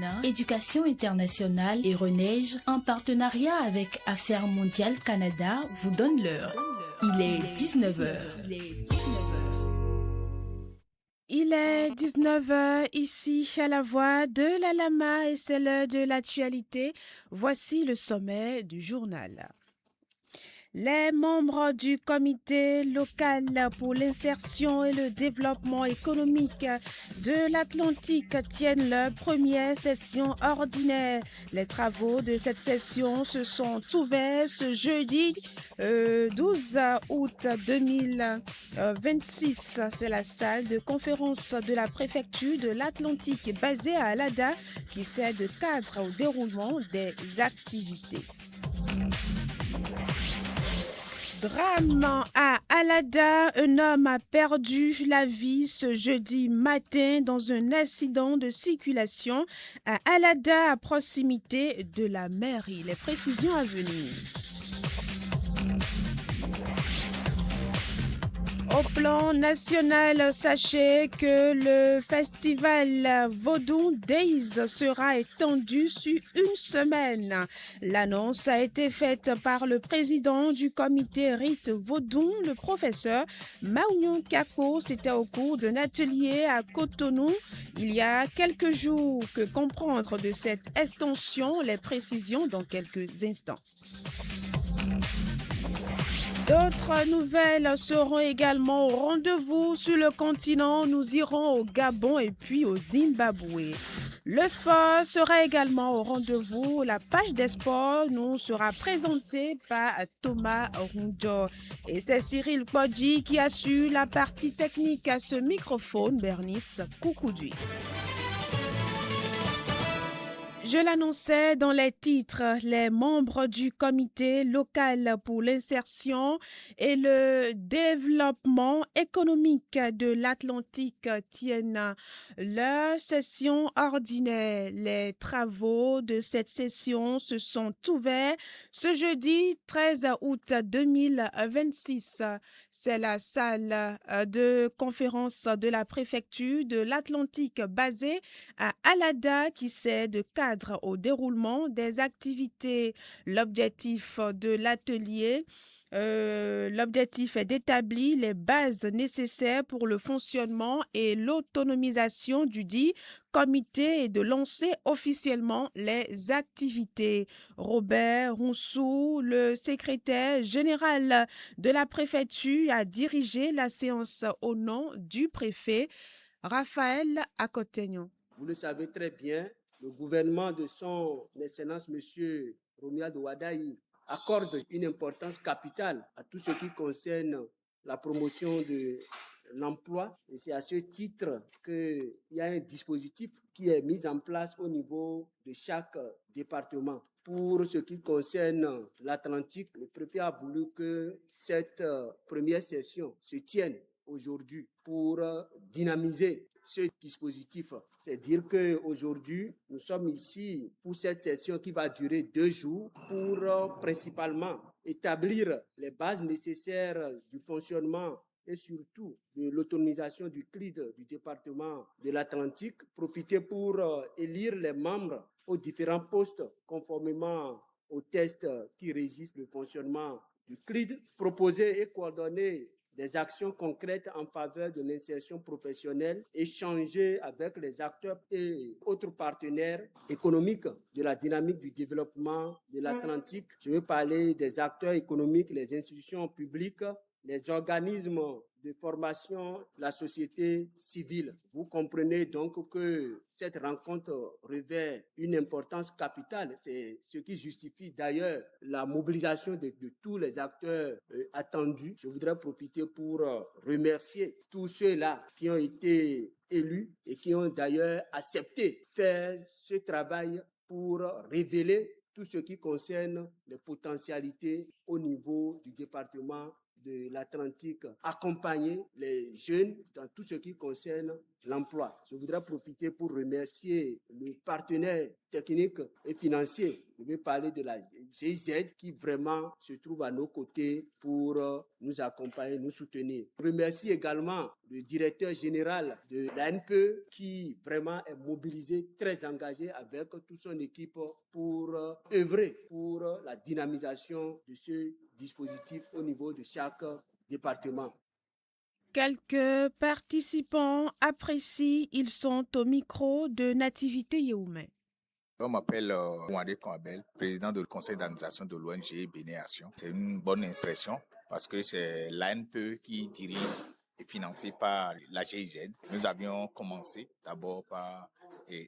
féminin, éducation internationale et Reneige, en partenariat avec Affaires mondiales Canada, vous donne l'heure. Il est 19h. Il est 19h ici à la Voix de la Lama et c'est l'heure de l'actualité. Voici le sommet du journal. Les membres du comité local pour l'insertion et le développement économique de l'Atlantique tiennent leur première session ordinaire. Les travaux de cette session se sont ouverts ce jeudi 12 août 2026. C'est la salle de conférence de la préfecture de l'Atlantique basée à Alada qui sert de cadre au déroulement des activités. Drame à Alada, un homme a perdu la vie ce jeudi matin dans un accident de circulation à Alada à proximité de la mairie. Les précisions à venir. Au plan national, sachez que le festival Vodou Days sera étendu sur une semaine. L'annonce a été faite par le président du comité Rite Vodou, le professeur Maounion Kako. C'était au cours d'un atelier à Cotonou il y a quelques jours. Que comprendre de cette extension? Les précisions dans quelques instants. D'autres nouvelles seront également au rendez-vous sur le continent. Nous irons au Gabon et puis au Zimbabwe. Le sport sera également au rendez-vous. La page des sports nous sera présentée par Thomas Roundo. Et c'est Cyril Podji qui assure la partie technique à ce microphone. Bernice Koukoudui. Je l'annonçais dans les titres, les membres du comité local pour l'insertion et le développement économique de l'Atlantique tiennent leur session ordinaire. Les travaux de cette session se sont ouverts ce jeudi 13 août 2026. C'est la salle de conférence de la préfecture de l'Atlantique basée à Alada qui sert de cadre au déroulement des activités. L'objectif de l'atelier L'objectif est d'établir les bases nécessaires pour le fonctionnement et l'autonomisation du dit comité et de lancer officiellement les activités. Robert Roussou, le secrétaire général de la préfecture, a dirigé la séance au nom du préfet Raphaël Akotegnon. Vous le savez très bien, le gouvernement de son Excellence M. Romuald Wadaï accorde une importance capitale à tout ce qui concerne la promotion de l'emploi. Et c'est à ce titre qu'il y a un dispositif qui est mis en place au niveau de chaque département. Pour ce qui concerne l'Atlantique, le préfet a voulu que cette première session se tienne aujourd'hui pour dynamiser ce dispositif. C'est dire qu'aujourd'hui, nous sommes ici pour cette session qui va durer 2 jours pour principalement établir les bases nécessaires du fonctionnement et surtout de l'autonomisation du CLID du département de l'Atlantique, profiter pour élire les membres aux différents postes conformément aux tests qui régissent le fonctionnement du CLID, proposer et coordonner des actions concrètes en faveur de l'insertion professionnelle, échanger avec les acteurs et autres partenaires économiques de la dynamique du développement de l'Atlantique. Je veux parler des acteurs économiques, les institutions publiques, les organismes de formation, la société civile. Vous comprenez donc que cette rencontre revêt une importance capitale. C'est ce qui justifie d'ailleurs la mobilisation de tous les acteurs attendus. Je voudrais profiter pour remercier tous ceux-là qui ont été élus et qui ont d'ailleurs accepté faire ce travail pour révéler tout ce qui concerne les potentialités au niveau du département de l'Atlantique, accompagner les jeunes dans tout ce qui concerne l'emploi. Je voudrais profiter pour remercier le partenaire technique et financier. Je vais parler de la GIZ qui vraiment se trouve à nos côtés pour nous accompagner, nous soutenir. Je remercie également le directeur général de l'ANPE qui vraiment est mobilisé, très engagé avec toute son équipe pour œuvrer pour la dynamisation de ce dispositif au niveau de chaque département. Quelques participants apprécient, ils sont au micro de Nativité Yehoumé. Je m'appelle Ouandé Kambel, président du conseil d'administration de l'ONG Bénéation. C'est une bonne impression parce que c'est l'ANPE qui dirige et financé par la GIZ. Nous avions commencé d'abord par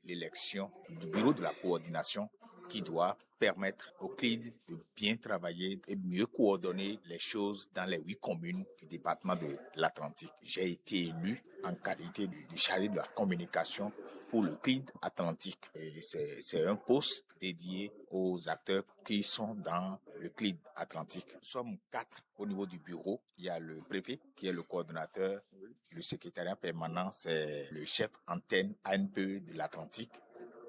l'élection du bureau de la coordination qui doit permettre au CLID de bien travailler et mieux coordonner les choses dans les 8 communes du département de l'Atlantique. J'ai été élu en qualité de chargé de la communication pour le CLID Atlantique. Et c'est un poste dédié aux acteurs qui sont dans le CLID Atlantique. Nous sommes 4 au niveau du bureau. Il y a le préfet qui est le coordonnateur. Le secrétariat permanent, c'est le chef antenne ANPE de l'Atlantique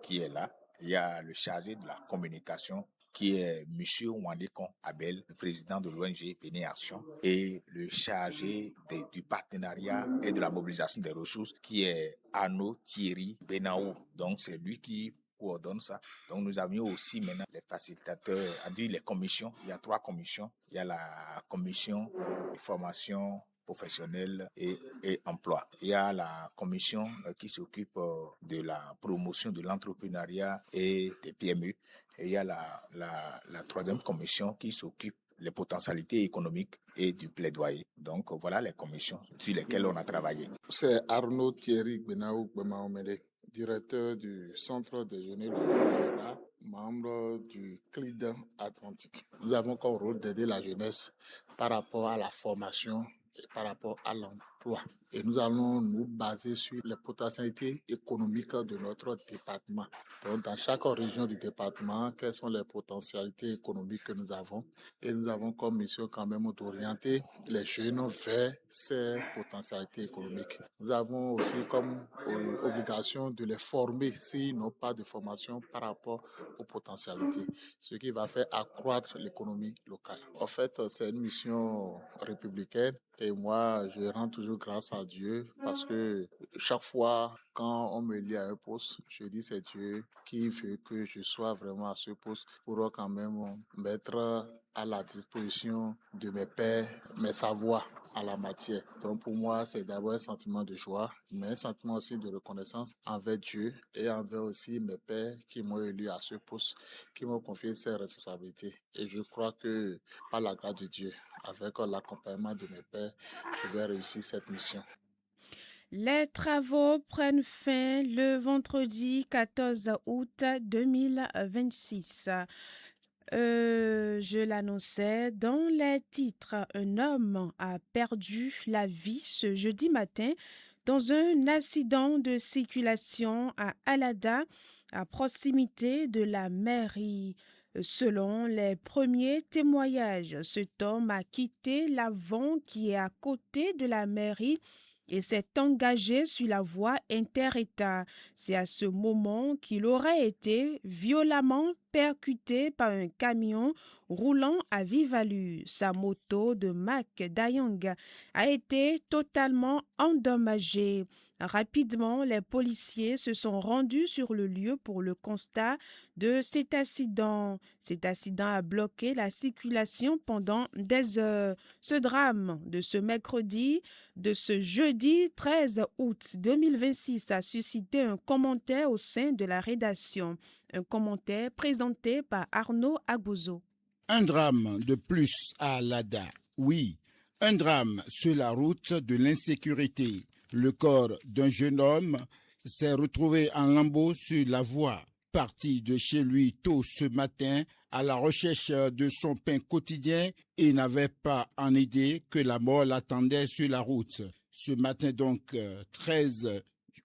qui est là. Il y a le chargé de la communication qui est M. Wandekon Abel, le président de l'ONG Bénéation, et le chargé du partenariat et de la mobilisation des ressources qui est Arnaud Thierry Benao. Donc c'est lui qui coordonne ça. Donc nous avions aussi maintenant les facilitateurs, c'est-à-dire les commissions. Il y a 3 commissions. Il y a la commission de formation professionnel et emploi. Il y a la commission qui s'occupe de la promotion de l'entrepreneuriat et des PME. Et il y a la 3e commission qui s'occupe des potentialités économiques et du plaidoyer. Donc voilà les commissions sur lesquelles on a travaillé. C'est Arnaud Thierry Benao Bemaomele, directeur du Centre des Jeunes du Canada, membre du CLID Atlantique. Nous avons comme rôle d'aider la jeunesse par rapport à la formation et par rapport à l'emploi. Et nous allons nous baser sur les potentialités économiques de notre département. Donc, dans chaque région du département, quelles sont les potentialités économiques que nous avons? Et nous avons comme mission quand même d'orienter les jeunes vers ces potentialités économiques. Nous avons aussi comme obligation de les former s'ils n'ont pas de formation par rapport aux potentialités, ce qui va faire accroître l'économie locale. En fait, c'est une mission républicaine. Et moi, je rends toujours grâce à Dieu parce que chaque fois, quand on me lie à un poste, je dis c'est Dieu qui veut que je sois vraiment à ce poste pour quand même mettre à la disposition de mes pairs mes savoirs en la matière. Donc pour moi, c'est d'abord un sentiment de joie, mais un sentiment aussi de reconnaissance envers Dieu et envers aussi mes pairs qui m'ont élu à ce poste, qui m'ont confié ces responsabilités. Et je crois que par la grâce de Dieu, avec l'accompagnement de mes pairs, je vais réussir cette mission. Les travaux prennent fin le vendredi 14 août 2026. Je l'annonçais dans les titres. Un homme a perdu la vie ce jeudi matin dans un accident de circulation à Alada, à proximité de la mairie. Selon les premiers témoignages, cet homme a quitté l'avant qui est à côté de la mairie et s'est engagé sur la voie inter-État. C'est à ce moment qu'il aurait été violemment percuté par un camion roulant à vive allure. Sa moto de Mac Dayang a été totalement endommagée. Rapidement, les policiers se sont rendus sur le lieu pour le constat de cet accident. Cet accident a bloqué la circulation pendant des heures. Ce drame de ce mercredi, de ce jeudi 13 août 2026 a suscité un commentaire au sein de la rédaction. Un commentaire présenté par Arnaud Agbozo. Un drame de plus à Alada. Oui, un drame sur la route de l'insécurité. Le corps d'un jeune homme s'est retrouvé en lambeaux sur la voie. Parti de chez lui tôt ce matin à la recherche de son pain quotidien et n'avait pas en idée que la mort l'attendait sur la route. Ce matin donc 13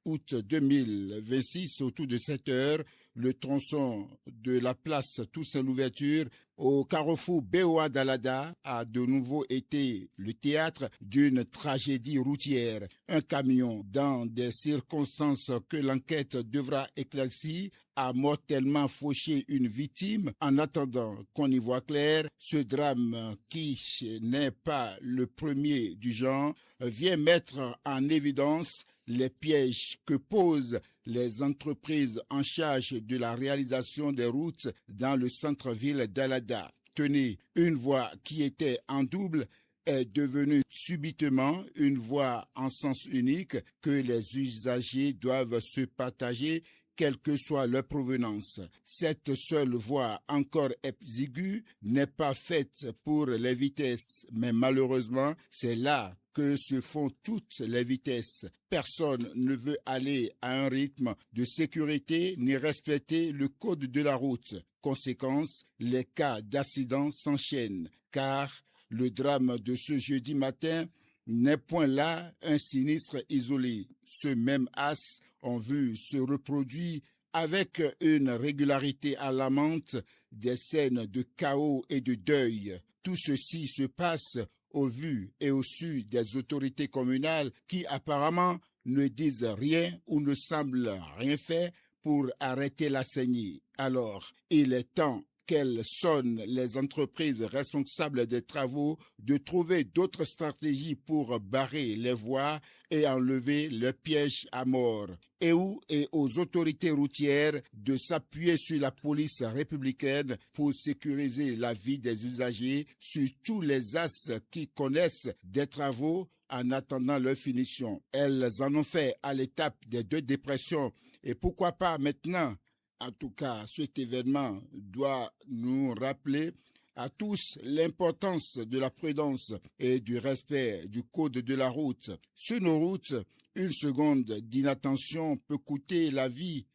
août 2026, autour de 7 heures, le tronçon de la place Toussaint-Louverture au carrefour Beoua d'Alada a de nouveau été le théâtre d'une tragédie routière. Un camion, dans des circonstances que l'enquête devra éclaircir, a mortellement fauché une victime. En attendant qu'on y voit clair, ce drame, qui n'est pas le premier du genre, vient mettre en évidence les pièges que posent les entreprises en charge de la réalisation des routes dans le centre-ville d'Alada. Tenez, une voie qui était en double est devenue subitement une voie en sens unique que les usagers doivent se partager, quelle que soit leur provenance. Cette seule voie encore exiguë n'est pas faite pour les vitesses, mais malheureusement, c'est là que se font toutes les vitesses. Personne ne veut aller à un rythme de sécurité ni respecter le code de la route. Conséquence, les cas d'accidents s'enchaînent, car le drame de ce jeudi matin n'est point là un sinistre isolé. Ce même as ont vu se reproduire avec une régularité alarmante des scènes de chaos et de deuil. Tout ceci se passe au vu et au su des autorités communales qui apparemment ne disent rien ou ne semblent rien faire pour arrêter la saignée. Alors, il est temps qu'elles sonnent les entreprises responsables des travaux de trouver d'autres stratégies pour barrer les voies et enlever le piège à mort. Et aux autorités routières de s'appuyer sur la police républicaine pour sécuriser la vie des usagers sur tous les axes qui connaissent des travaux en attendant leur finition. Elles en ont fait à l'étape des 2 dépressions et pourquoi pas maintenant. En tout cas, cet événement doit nous rappeler à tous l'importance de la prudence et du respect du code de la route. Sur nos routes, une seconde d'inattention peut coûter la vie.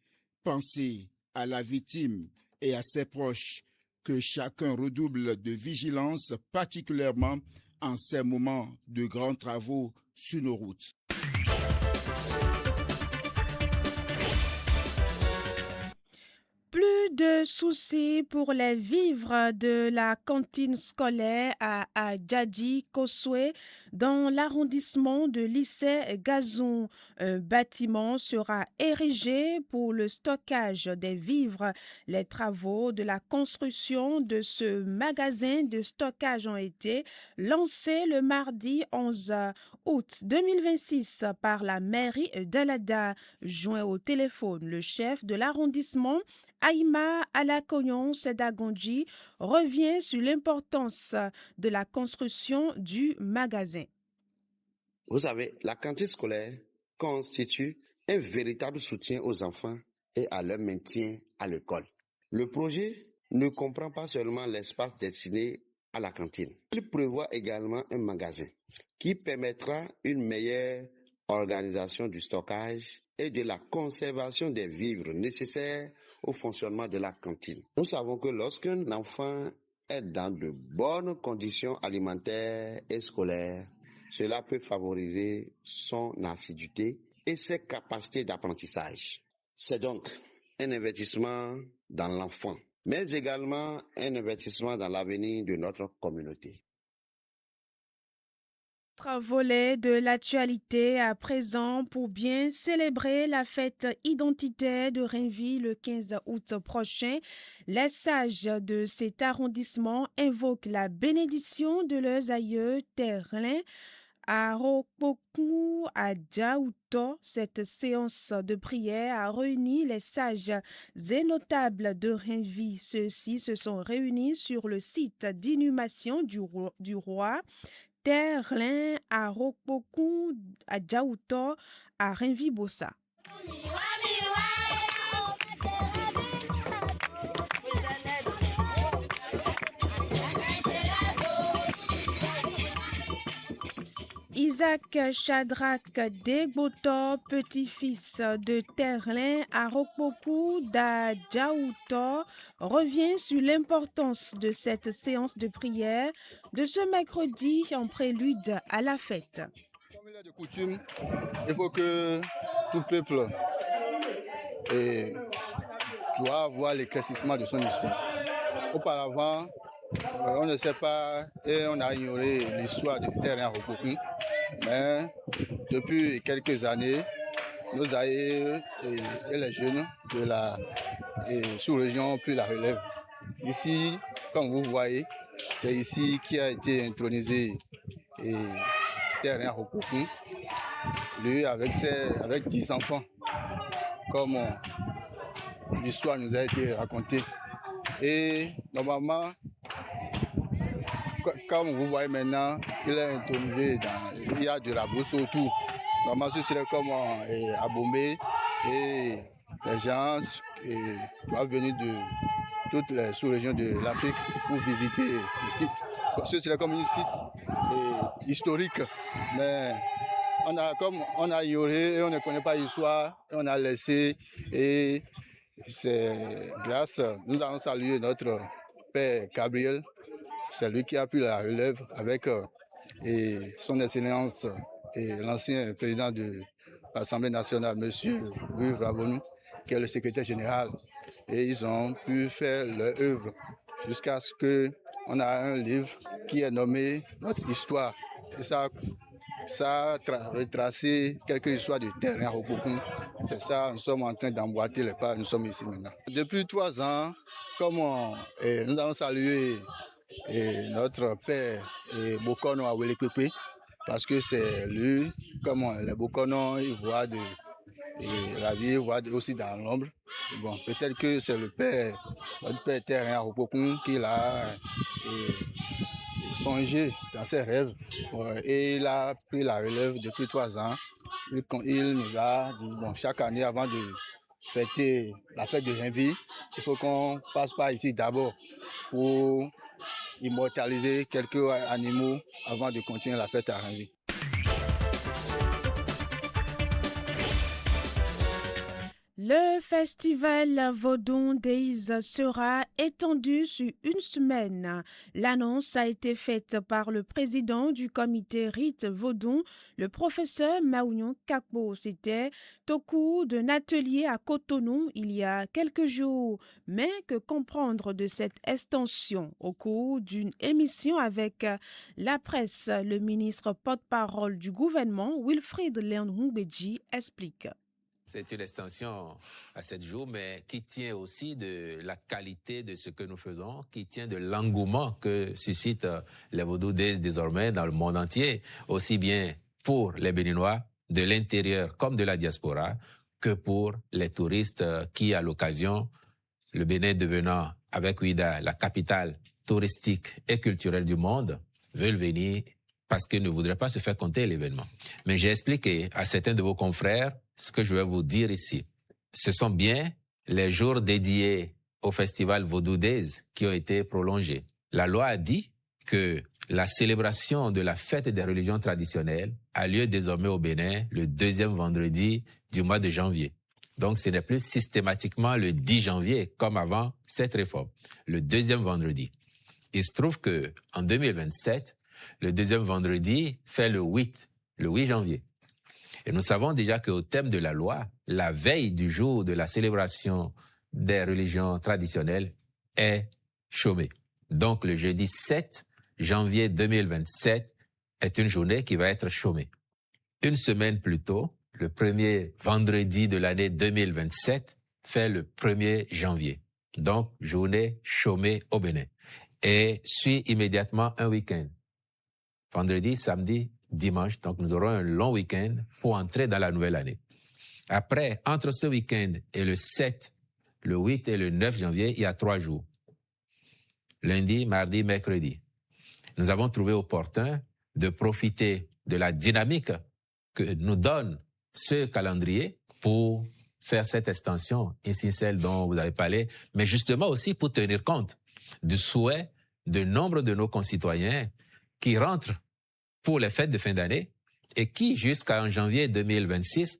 Pensez à la victime et à ses proches. Que chacun redouble de vigilance, particulièrement en ces moments de grands travaux sur nos routes. Plus de soucis pour les vivres de la cantine scolaire à Djadji Koswe dans l'arrondissement de lycée Gazon. Un bâtiment sera érigé pour le stockage des vivres. Les travaux de la construction de ce magasin de stockage ont été lancés le mardi 11 août 2026 par la mairie d'Alada. Joint au téléphone, le chef de l'arrondissement Aïma Alakoyon Sedagondji revient sur l'importance de la construction du magasin. Vous savez, la cantine scolaire constitue un véritable soutien aux enfants et à leur maintien à l'école. Le projet ne comprend pas seulement l'espace destiné à la cantine. Il prévoit également un magasin qui permettra une meilleure organisation du stockage et de la conservation des vivres nécessaires au fonctionnement de la cantine. Nous savons que lorsqu'un enfant est dans de bonnes conditions alimentaires et scolaires, cela peut favoriser son assiduité et ses capacités d'apprentissage. C'est donc un investissement dans l'enfant, mais également un investissement dans l'avenir de notre communauté. Autre volet de l'actualité à présent pour bien célébrer la fête identitaire de Renvi le 15 août prochain. Les sages de cet arrondissement invoquent la bénédiction de leurs aïeux terlins à Rokboku, à Djaouto. Cette séance de prière a réuni les sages et notables de Renvi. Ceux-ci se sont réunis sur le site d'inhumation du roi Terlin à Rokboku, à Djaouto, à Renvi-Bossa. Isaac Shadrach Degboto, petit-fils de Terlin à Rokboku d'Adjaouto, revient sur l'importance de cette séance de prière de ce mercredi en prélude à la fête. Comme il est de coutume, il faut que tout peuple doit voir l'éclaircissement de son histoire. Auparavant, on ne sait pas et on a ignoré l'histoire du terrain Rokokoum. Mais depuis quelques années, nos aïeux et les jeunes de la sous-région ont pris la relève. Ici, comme vous voyez, c'est ici qui a été intronisé terrain Rokokoum, lui avec 10 enfants, comme l'histoire nous a été racontée. Et normalement, comme vous voyez maintenant, il est intronisé, il y a de la brousse autour. Normalement, ce serait comme à Bomé, et les gens doivent venir de toutes les sous-régions de l'Afrique pour visiter le site. Ce serait comme un site historique, mais on a ignoré et on ne connaît pas l'histoire, et on a laissé, et c'est grâce, nous allons saluer notre père Gabriel, c'est lui qui a pris la relève avec son excellence et l'ancien président de l'Assemblée nationale, M. Louis Vravonou, qui est le secrétaire général. Et ils ont pu faire leur œuvre jusqu'à ce qu'on a un livre qui est nommé Notre Histoire. Et ça a retracé quelques histoires du terrain Rokokoum. C'est ça, nous sommes en train d'emboîter les pas, nous sommes ici maintenant. Depuis 3 ans, comme nous avons salué notre père Bokono à Welepepe, parce que c'est lui, comme les Bokono, ils voient la vie, ils voient aussi dans l'ombre. Bon, peut-être que c'est notre père terrain Rokokoum qui l'a songé dans ses rêves, et il a pris la relève depuis 3 ans. Il nous a dit, bon, chaque année avant de fêter la fête de Janvier, il faut qu'on passe par ici d'abord pour immortaliser quelques animaux avant de continuer la fête à Janvier. Le festival Vodou Days sera étendu sur une semaine. L'annonce a été faite par le président du comité Rite Vodou, le professeur Maounion Kakbo. C'était au cours d'un atelier à Cotonou il y a quelques jours. Mais que comprendre de cette extension? Au cours d'une émission avec la presse, le ministre porte-parole du gouvernement, Wilfried Léon-Houmbedji, explique. C'est une extension à 7 jours, mais qui tient aussi de la qualité de ce que nous faisons, qui tient de l'engouement que suscitent les Vodou Days désormais dans le monde entier, aussi bien pour les Béninois de l'intérieur comme de la diaspora, que pour les touristes qui, à l'occasion, le Bénin devenant, avec Ouida, la capitale touristique et culturelle du monde, veulent venir parce qu'ils ne voudraient pas se faire compter l'événement. Mais j'ai expliqué à certains de vos confrères ce que je vais vous dire ici. Ce sont bien les jours dédiés au festival Vodou Days qui ont été prolongés. La loi a dit que la célébration de la fête des religions traditionnelles a lieu désormais au Bénin le 2e vendredi du mois de janvier. Donc ce n'est plus systématiquement le 10 janvier comme avant cette réforme, le 2e vendredi. Il se trouve que en 2027, le 2e vendredi fait le 8 janvier. Et nous savons déjà qu'au thème de la loi, la veille du jour de la célébration des religions traditionnelles est chômée. Donc le jeudi 7 janvier 2027 est une journée qui va être chômée. Une semaine plus tôt, le premier vendredi de l'année 2027 fait le 1er janvier. Donc journée chômée au Bénin. Et suit immédiatement un week-end. Vendredi, samedi, dimanche, donc nous aurons un long week-end pour entrer dans la nouvelle année. Après, entre ce week-end et le 7, le 8 et le 9 janvier, il y a 3 jours. Lundi, mardi, mercredi. Nous avons trouvé opportun de profiter de la dynamique que nous donne ce calendrier pour faire cette extension, ici celle dont vous avez parlé, mais justement aussi pour tenir compte du souhait de nombre de nos concitoyens qui rentrent pour les fêtes de fin d'année et qui, jusqu'en janvier 2026,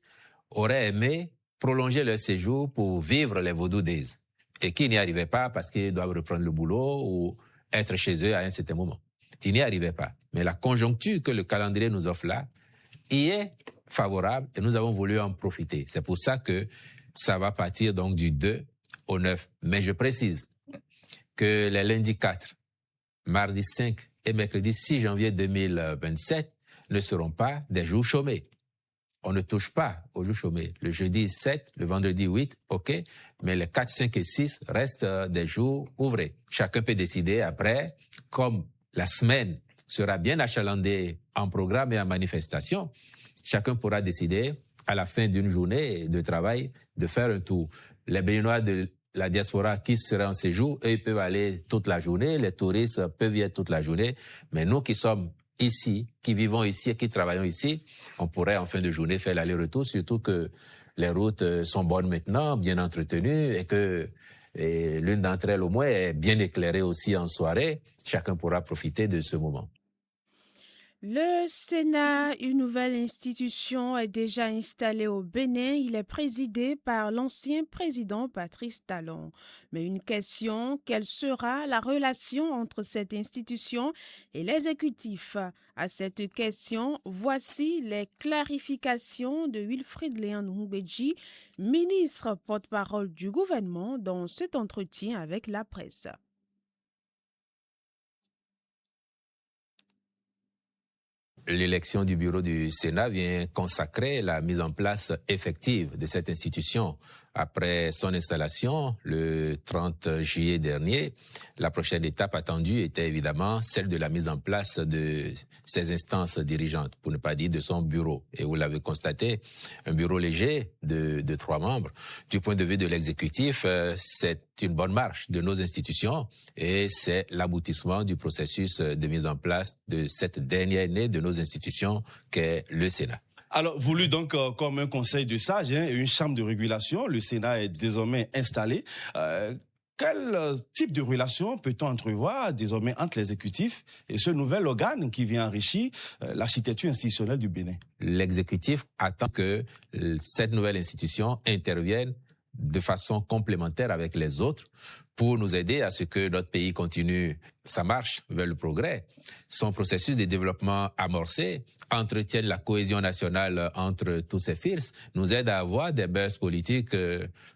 auraient aimé prolonger leur séjour pour vivre les Vodou Days et qui n'y arrivaient pas parce qu'ils doivent reprendre le boulot ou être chez eux à un certain moment. Ils n'y arrivaient pas. Mais la conjoncture que le calendrier nous offre là y est favorable et nous avons voulu en profiter. C'est pour ça que ça va partir donc du 2 au 9. Mais je précise que les lundis 4, mardi 5 et mercredi 6 janvier 2027 ne seront pas des jours chômés. On ne touche pas aux jours chômés. Le jeudi 7, le vendredi 8, OK, mais les 4, 5 et 6 restent des jours ouvrés. Chacun peut décider après, comme la semaine sera bien achalandée en programme et en manifestation, chacun pourra décider à la fin d'une journée de travail de faire un tour. Les Béninois de la diaspora qui seraient en séjour, eux, ils peuvent aller toute la journée, les touristes peuvent y être toute la journée, mais nous qui sommes ici, qui vivons ici et qui travaillons ici, on pourrait en fin de journée faire l'aller-retour, surtout que les routes sont bonnes maintenant, bien entretenues et que l'une d'entre elles au moins est bien éclairée aussi en soirée. Chacun pourra profiter de ce moment. Le Sénat, une nouvelle institution, est déjà installée au Bénin. Il est présidé par l'ancien président Patrice Talon. Mais une question, quelle sera la relation entre cette institution et l'exécutif? À cette question, voici les clarifications de Wilfrid Léon Ngbeji, ministre porte-parole du gouvernement, dans cet entretien avec la presse. L'élection du bureau du Sénat vient consacrer la mise en place effective de cette institution. Après son installation, le 30 juillet dernier, la prochaine étape attendue était évidemment celle de la mise en place de ses instances dirigeantes, pour ne pas dire de son bureau. Et vous l'avez constaté, un bureau léger de 3 membres. Du point de vue de l'exécutif, c'est une bonne marche de nos institutions et c'est l'aboutissement du processus de mise en place de cette dernière année de nos institutions qu'est le Sénat. Alors, voulu donc comme un conseil de sages et une chambre de régulation, le Sénat est désormais installé. Quel type de relation peut-on entrevoir désormais entre l'exécutif et ce nouvel organe qui vient enrichir l'architecture institutionnelle du Bénin? L'exécutif attend que cette nouvelle institution intervienne de façon complémentaire avec les autres pour nous aider à ce que notre pays continue sa marche vers le progrès. Son processus de développement amorcé entretienne la cohésion nationale entre tous ses fils, nous aide à avoir des bases politiques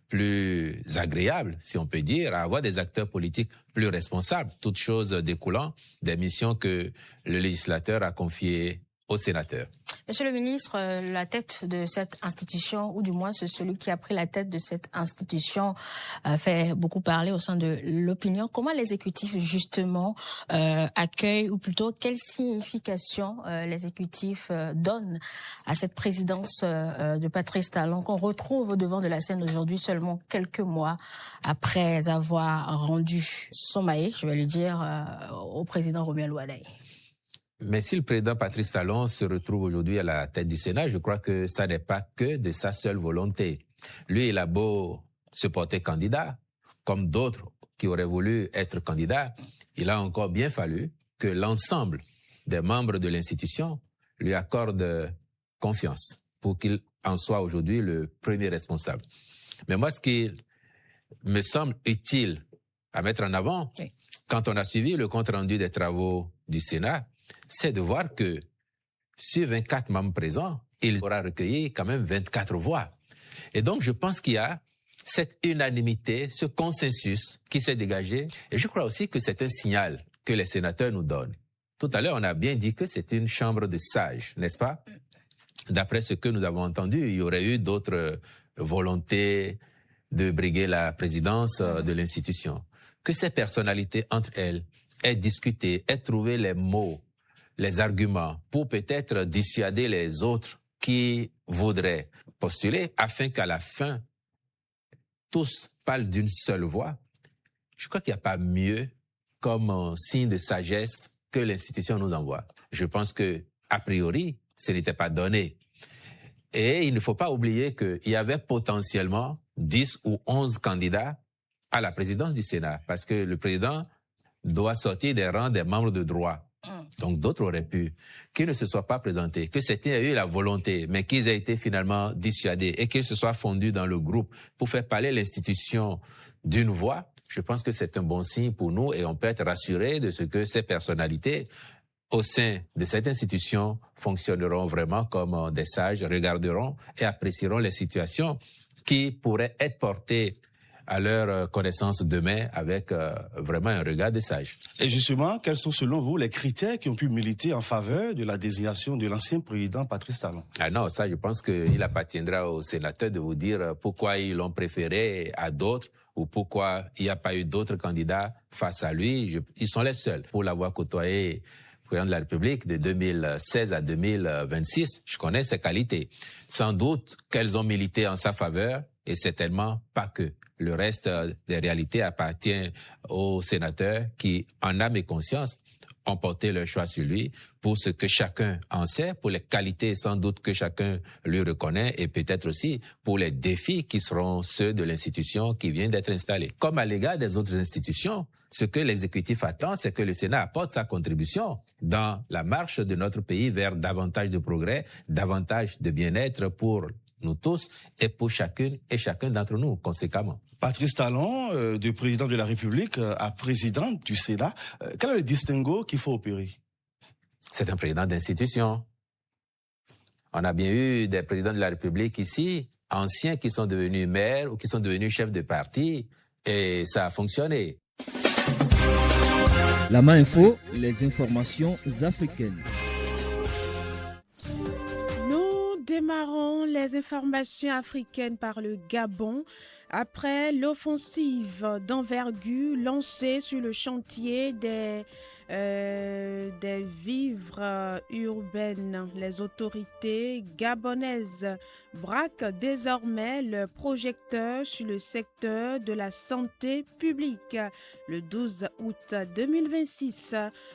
plus agréables, si on peut dire, à avoir des acteurs politiques plus responsables, toutes choses découlant des missions que le législateur a confiées aux sénateurs. Monsieur le ministre, la tête de cette institution, ou du moins c'est celui qui a pris la tête de cette institution, fait beaucoup parler au sein de l'opinion. Comment l'exécutif justement accueille, ou plutôt quelle signification l'exécutif donne à cette présidence de Patrice Talon qu'on retrouve au devant de la scène aujourd'hui, seulement quelques mois après avoir rendu son maillet, je vais le dire, au président Romuald Wadaye? Mais si le président Patrice Talon se retrouve aujourd'hui à la tête du Sénat, je crois que ça n'est pas que de sa seule volonté. Lui, il a beau se porter candidat, comme d'autres qui auraient voulu être candidats, il a encore bien fallu que l'ensemble des membres de l'institution lui accordent confiance pour qu'il en soit aujourd'hui le premier responsable. Mais moi, ce qui me semble utile à mettre en avant, quand on a suivi le compte-rendu des travaux du Sénat, c'est de voir que sur 24 membres présents, il aura recueilli quand même 24 voix. Et donc, je pense qu'il y a cette unanimité, ce consensus qui s'est dégagé. Et je crois aussi que c'est un signal que les sénateurs nous donnent. Tout à l'heure, on a bien dit que c'est une chambre de sages, n'est-ce pas? D'après ce que nous avons entendu, il y aurait eu d'autres volontés de briguer la présidence de l'institution. Que ces personnalités, entre elles, aient discuté, aient trouvé les mots, les arguments pour peut-être dissuader les autres qui voudraient postuler afin qu'à la fin, tous parlent d'une seule voix. Je crois qu'il n'y a pas mieux comme signe de sagesse que l'institution nous envoie. Je pense que, a priori, ce n'était pas donné. Et il ne faut pas oublier qu'il y avait potentiellement 10 ou 11 candidats à la présidence du Sénat, parce que le président doit sortir des rangs des membres de droit. Donc d'autres auraient pu, qu'ils ne se soient pas présentés, que certains aient eu la volonté, mais qu'ils aient été finalement dissuadés et qu'ils se soient fondus dans le groupe pour faire parler l'institution d'une voix. Je pense que c'est un bon signe pour nous et on peut être rassuré de ce que ces personnalités au sein de cette institution fonctionneront vraiment comme des sages, regarderont et apprécieront les situations qui pourraient être portées à leur connaissance demain avec vraiment un regard de sage. Et justement, quels sont selon vous les critères qui ont pu militer en faveur de la désignation de l'ancien président Patrice Talon? Ah non, ça je pense qu'il appartiendra aux sénateurs de vous dire pourquoi ils l'ont préféré à d'autres ou pourquoi il n'y a pas eu d'autres candidats face à lui. Ils sont les seuls. Pour l'avoir côtoyé, président de la République de 2016 à 2026, je connais ses qualités. Sans doute qu'elles ont milité en sa faveur et certainement pas que. Le reste des réalités appartient aux sénateurs qui, en âme et conscience, ont porté leur choix sur lui pour ce que chacun en sait, pour les qualités sans doute que chacun lui reconnaît et peut-être aussi pour les défis qui seront ceux de l'institution qui vient d'être installée. Comme à l'égard des autres institutions, ce que l'exécutif attend, c'est que le Sénat apporte sa contribution dans la marche de notre pays vers davantage de progrès, davantage de bien-être pour nous tous et pour chacune et chacun d'entre nous, conséquemment. Patrice Talon, de président de la République à président du Sénat, quel est le distinguo qu'il faut opérer? C'est un président d'institution. On a bien eu des présidents de la République ici, anciens qui sont devenus maires ou qui sont devenus chefs de parti, et ça a fonctionné. Lama Info, les informations africaines. Nous démarrons les informations africaines par le Gabon. Après l'offensive d'envergure lancée sur le chantier des vivres urbaines, les autorités gabonaises braquent désormais le projecteur sur le secteur de la santé publique. Le 12 août 2026,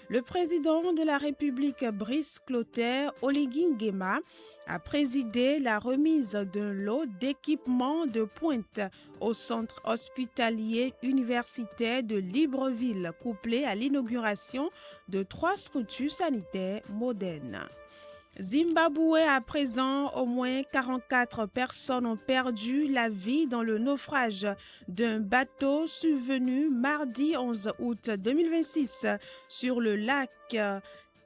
le président de la République, Brice Clotaire Oligui Nguema, a présidé la remise d'un lot d'équipements de pointe au centre hospitalier universitaire de Libreville, couplé à l'inauguration de 3 structures sanitaires modernes. Zimbabwe, à présent, au moins 44 personnes ont perdu la vie dans le naufrage d'un bateau survenu mardi 11 août 2026 sur le lac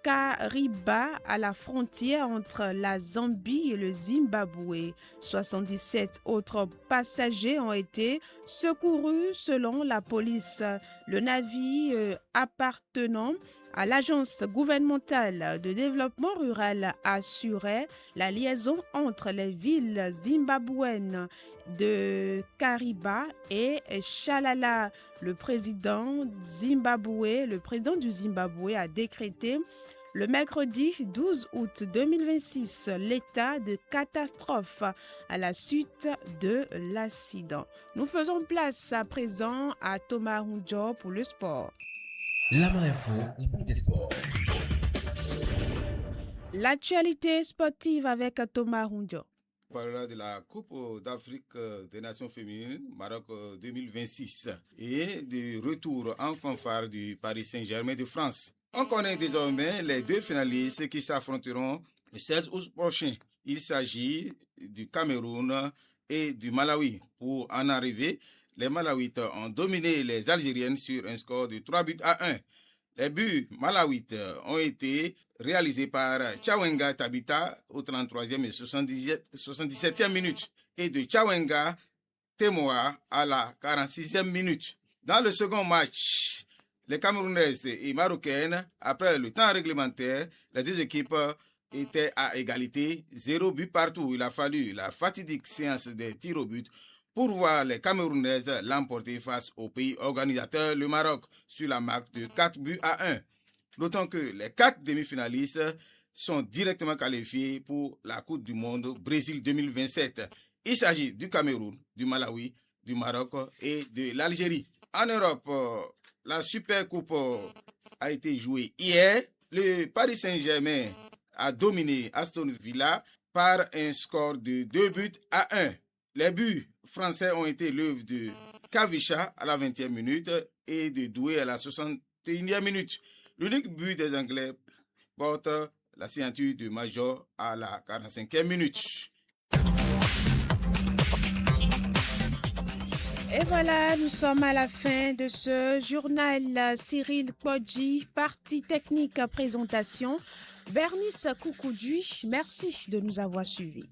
Kariba, à la frontière entre la Zambie et le Zimbabwe. 77 autres passagers ont été secourus selon la police. Le navire appartenant à l'agence gouvernementale de développement rural assurait la liaison entre les villes zimbabwéennes de Kariba et Chalala. Le président du Zimbabwe a décrété le mercredi 12 août 2026 l'état de catastrophe à la suite de l'accident. Nous faisons place à présent à Thomas Runjo pour le sport. Lama Info, des sports. L'actualité sportive avec Thomas Runjo. On parlera de la Coupe d'Afrique des Nations féminines Maroc 2026 et du retour en fanfare du Paris Saint-Germain de France. On connaît désormais les 2 finalistes qui s'affronteront le 16 août prochain. Il s'agit du Cameroun et du Malawi. Pour en arriver, les Malawites ont dominé les Algériennes sur un score de 3-1. Les buts malawites ont été réalisés par Chawenga Tabita au 33e et 77e minute et de Chawenga Temoa à la 46e minute. Dans le second match, les Camerounaises et Marocaines, après le temps réglementaire, les 2 équipes étaient à égalité, 0 but partout. Il a fallu la fatidique séance des tirs au but pour voir les Camerounaises l'emporter face au pays organisateur, le Maroc, sur la marque de 4-1. Notons que les 4 demi-finalistes sont directement qualifiés pour la Coupe du Monde Brésil 2027. Il s'agit du Cameroun, du Malawi, du Maroc et de l'Algérie. En Europe, la Super Coupe a été jouée hier. Le Paris Saint-Germain a dominé Aston Villa par un score de 2-1. Les buts français ont été l'œuvre de Kavisha à la 20e minute et de Doué à la 61e minute. L'unique but des Anglais porte la signature de Major à la 45e minute. Et voilà, nous sommes à la fin de ce journal. Cyril Podji, partie technique présentation. Bernice Koukoudoui, merci de nous avoir suivis.